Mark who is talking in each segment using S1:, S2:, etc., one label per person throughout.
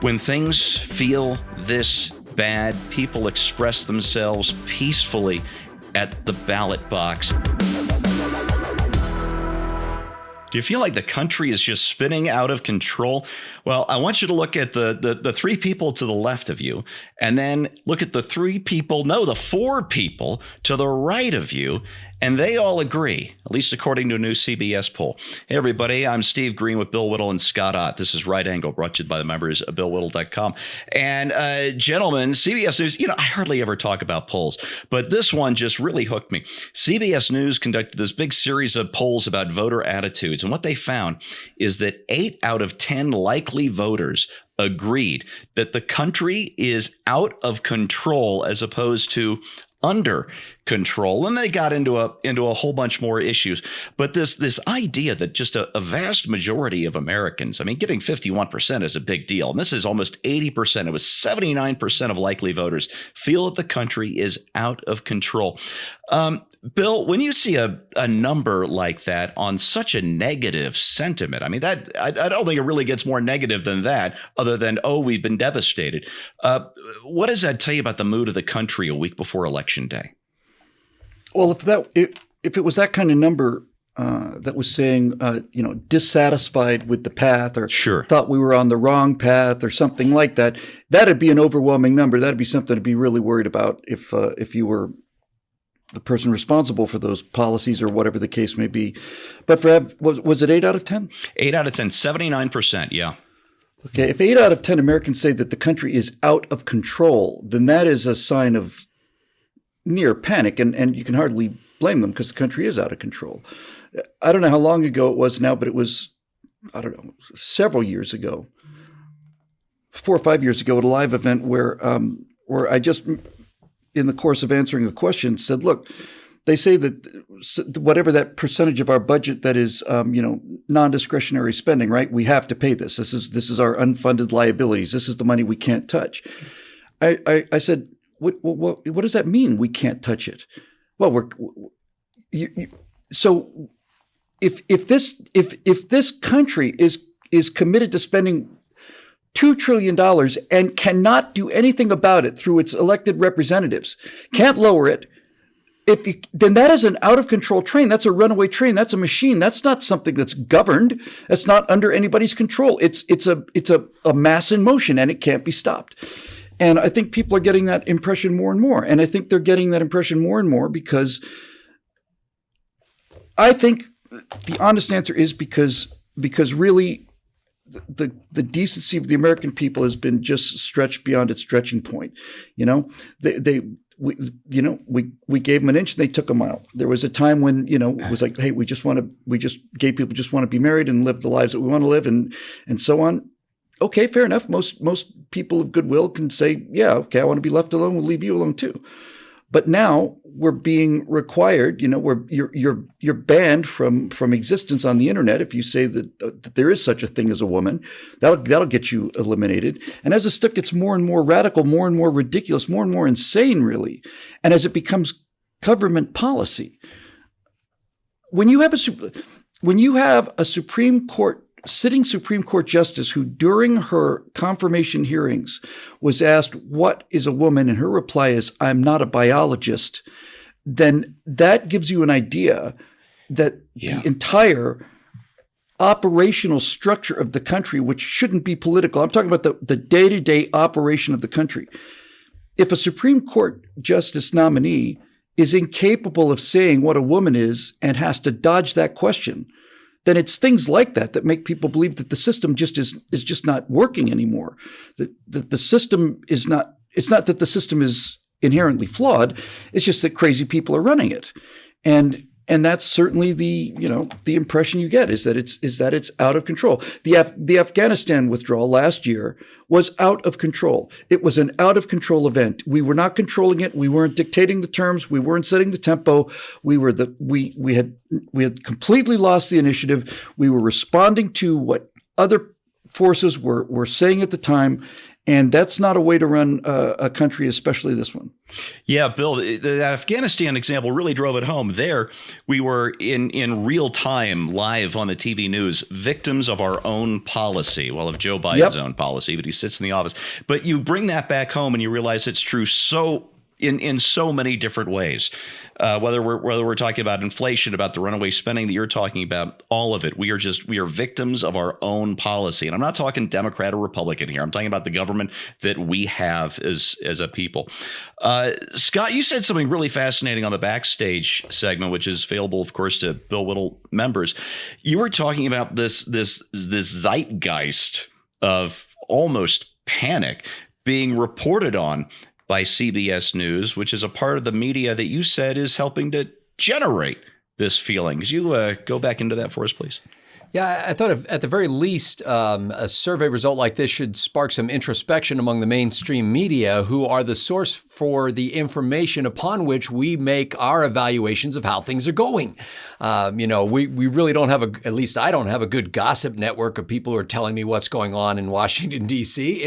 S1: When things feel this bad, people express themselves peacefully at the ballot box. Do you feel like the country is just spinning out of control? Well, I want you to look at the three people to the left of you, and then look at the four people to the right of you, and they all agree, at least according to a new CBS poll. Hey, everybody, I'm Steve Green with Bill Whittle and Scott Ott. This is Right Angle, brought to you by the members of BillWhittle.com. And gentlemen, CBS News, I hardly ever talk about polls, but this one just really hooked me. CBS News conducted this big series of polls about voter attitudes, and what they found is that 8 out of 10 likely voters agreed that the country is out of control as opposed to under control. And they got into a whole bunch more issues. But this idea that just a vast majority of Americans, getting 51% is a big deal. And this is almost 80%. It was 79% of likely voters feel that the country is out of control. Bill, when you see a number like that on such a negative sentiment, that I don't think it really gets more negative than that, other than, we've been devastated. What does that tell you about the mood of the country a week before Election Day?
S2: Well, if it was that kind of number that was saying, dissatisfied with the path, or
S1: sure,
S2: thought we were on the wrong path, or something like that, that'd be an overwhelming number. That'd be something to be really worried about if you were the person responsible for those policies or whatever the case may be. But was it 8 out of 10?
S1: 8 out of 10, 79%, yeah.
S2: Okay, if 8 out of 10 Americans say that the country is out of control, then that is a sign of near panic, and you can hardly blame them because the country is out of control. I don't know how long ago it was now, but it was, several years ago, 4 or 5 years ago, at a live event where I just, in the course of answering a question, said, look, they say that whatever that percentage of our budget that is, non-discretionary spending, right? We have to pay this. This is our unfunded liabilities. This is the money we can't touch. I said, what does that mean? We can't touch it. Well, so if this country is committed to spending $2 trillion and cannot do anything about it through its elected representatives, can't lower it, then that is an out of control train. That's a runaway train. That's a machine. That's not something that's governed. That's not under anybody's control. It's a mass in motion, and it can't be stopped. And I think people are getting that impression more and more. And I think they're getting that impression more and more because I think the honest answer is because really the decency of the American people has been just stretched beyond its stretching point. We gave them an inch, they took a mile. There was a time when, it was like, hey, gay people just want to be married and live the lives that we want to live and so on. Okay, fair enough. Most people of goodwill can say, yeah, okay, I want to be left alone. We'll leave you alone too. But now we're being required, you're banned from existence on the internet if you say that there is such a thing as a woman. That'll get you eliminated. And as the stuff gets more and more radical, more and more ridiculous, more and more insane, really, and as it becomes government policy, when you have a sitting Supreme Court justice who during her confirmation hearings was asked, what is a woman? And her reply is, I'm not a biologist. Then that gives you an idea that the entire operational structure of the country, which shouldn't be political, I'm talking about the day-to-day operation of the country. If a Supreme Court justice nominee is incapable of saying what a woman is and has to dodge that question, then it's things like that make people believe that the system just is just not working anymore. That the system is not. It's not that the system is inherently flawed. It's just that crazy people are running it, and that's certainly the impression you get is that it's out of control. The Afghanistan withdrawal last year was out of control. It was an out of control event. We were not controlling it. We weren't dictating the terms. We weren't setting the tempo. We had completely lost the initiative. We were responding to what other forces were saying at the time, And that's not a way to run a country, especially this one.
S1: Yeah, Bill, the Afghanistan example really drove it home. There, we were in real time, live on the TV news, victims of our own policy. Well, of Joe Biden's own policy, but he sits in the office. But you bring that back home and you realize it's true in so many different ways. Whether we're talking about inflation, about the runaway spending that you're talking about, all of it, we are victims of our own policy. And I'm not talking Democrat or Republican here. I'm talking about the government that we have as a people. Scott, you said something really fascinating on the Backstage segment, which is available, of course, to Bill Whittle members. You were talking about this zeitgeist of almost panic being reported on by CBS News, which is a part of the media that you said is helping to generate this feeling. Could you go back into that for us, please?
S3: Yeah, I thought at the very least, a survey result like this should spark some introspection among the mainstream media, who are the source for the information upon which we make our evaluations of how things are going. We really don't have at least I don't have a good gossip network of people who are telling me what's going on in Washington, D.C.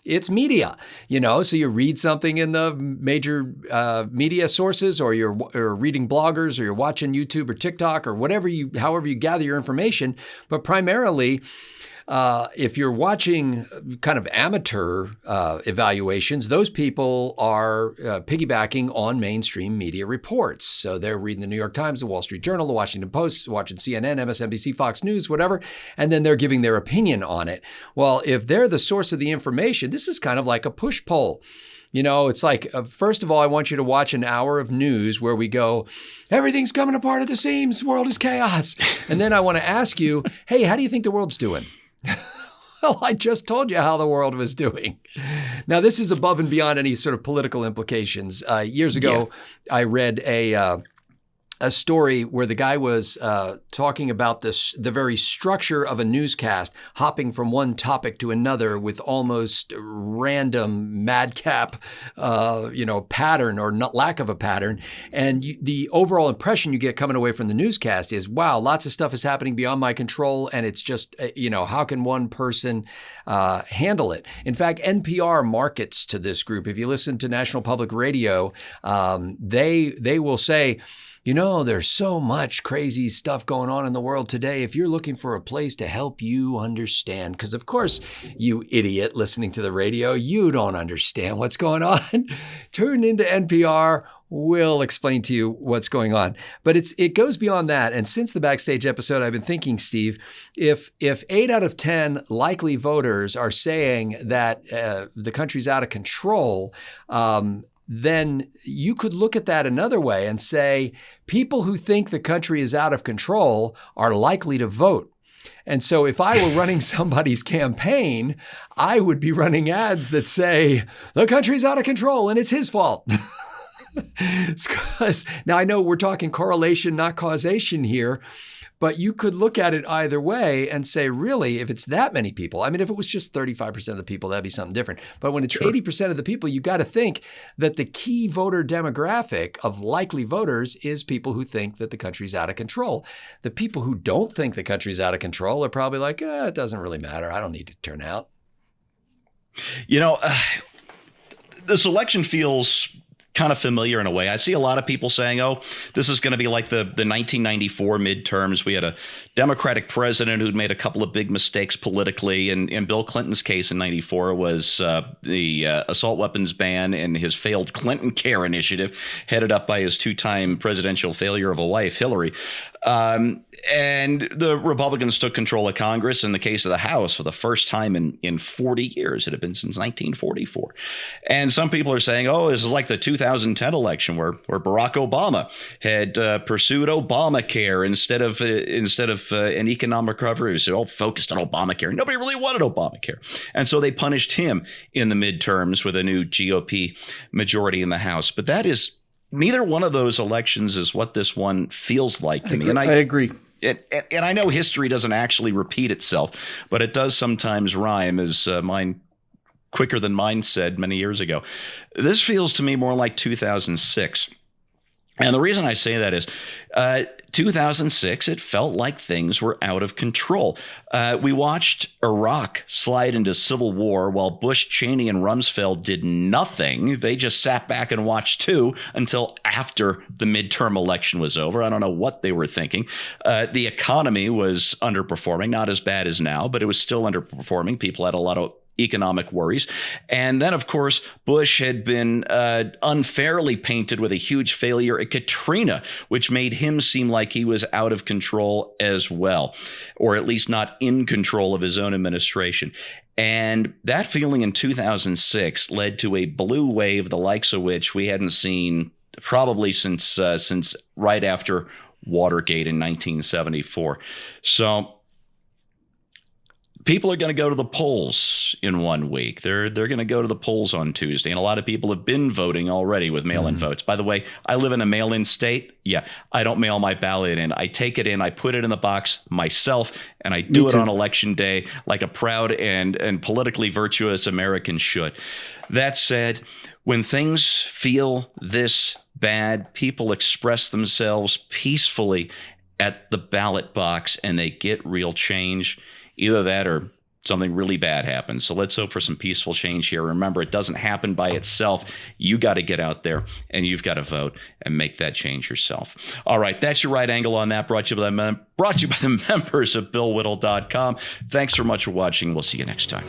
S3: It's media, so you read something in the major media sources, or you're reading bloggers, or you're watching YouTube or TikTok or however you gather your information. But primarily, if you're watching kind of amateur evaluations, those people are piggybacking on mainstream media reports. So they're reading the New York Times, the Wall Street Journal, the Washington Post, watching CNN, MSNBC, Fox News, whatever, and then they're giving their opinion on it. Well, if they're the source of the information, this is kind of like a push poll. It's like, first of all, I want you to watch an hour of news where we go, everything's coming apart at the seams, the world is chaos. And then I want to ask you, hey, how do you think the world's doing? Well, I just told you how the world was doing. Now, this is above and beyond any sort of political implications. Years ago, I read a story where the guy was talking about the very structure of a newscast, hopping from one topic to another with almost random madcap, pattern or lack of a pattern. And the overall impression you get coming away from the newscast is, wow, lots of stuff is happening beyond my control. And it's just, how can one person handle it? In fact, NPR markets to this group. If you listen to National Public Radio, they will say, there's so much crazy stuff going on in the world today. If you're looking for a place to help you understand, because of course, you idiot listening to the radio, you don't understand what's going on. Tune into NPR. We'll explain to you what's going on. But it goes beyond that. And since the Backstage episode, I've been thinking, Steve, if 8 out of 10 likely voters are saying that the country's out of control, then you could look at that another way and say, people who think the country is out of control are likely to vote. And so if I were running somebody's campaign, I would be running ads that say, the country's out of control and it's his fault. Now, I know we're talking correlation, not causation here, but you could look at it either way and say, really, if it's that many people, I mean, if it was just 35% of the people, that'd be something different. But when it's 80% of the people, you got to think that the key voter demographic of likely voters is people who think that the country's out of control. The people who don't think the country's out of control are probably like, it doesn't really matter. I don't need to turn out.
S1: This election feels kind of familiar in a way. I see a lot of people saying, this is going to be like the 1994 midterms. We had a Democratic president who'd made a couple of big mistakes politically. And in Bill Clinton's case in 94 was the assault weapons ban and his failed Clinton Care initiative, headed up by his two-time presidential failure of a wife, Hillary. And the Republicans took control of Congress, in the case of the House, for the first time in 40 years. It had been since 1944. And some people are saying, this is like the 2010 election where Barack Obama had pursued Obamacare instead of an economic recovery. So all focused on Obamacare. Nobody really wanted Obamacare. And so they punished him in the midterms with a new GOP majority in the House. But that is, neither one of those elections is what this one feels like to me. And I
S2: agree.
S1: And I know history doesn't actually repeat itself, but it does sometimes rhyme, as mine quicker than mine said many years ago. This feels to me more like 2006. And the reason I say that is 2006, it felt like things were out of control. We watched Iraq slide into civil war while Bush, Cheney, and Rumsfeld did nothing. They just sat back and watched too until after the midterm election was over. I don't know what they were thinking. The economy was underperforming, not as bad as now, but it was still underperforming. People had a lot of economic worries. And then, of course, Bush had been unfairly painted with a huge failure at Katrina, which made him seem like he was out of control as well, or at least not in control of his own administration. And that feeling in 2006 led to a blue wave, the likes of which we hadn't seen probably since right after Watergate in 1974. So people are going to go to the polls in 1 week. They're going to go to the polls on Tuesday. And a lot of people have been voting already with mail-in votes. By the way, I live in a mail-in state. Yeah, I don't mail my ballot in. I take it in, I put it in the box myself, and I do it on election day like a proud and politically virtuous American should. That said, when things feel this bad, people express themselves peacefully at the ballot box and they get real change. Either that or something really bad happens. So let's hope for some peaceful change here. Remember, it doesn't happen by itself. You got to get out there and you've got to vote and make that change yourself. All right, that's your right angle on that. Brought to you by the members of BillWhittle.com. Thanks so much for watching. We'll see you next time.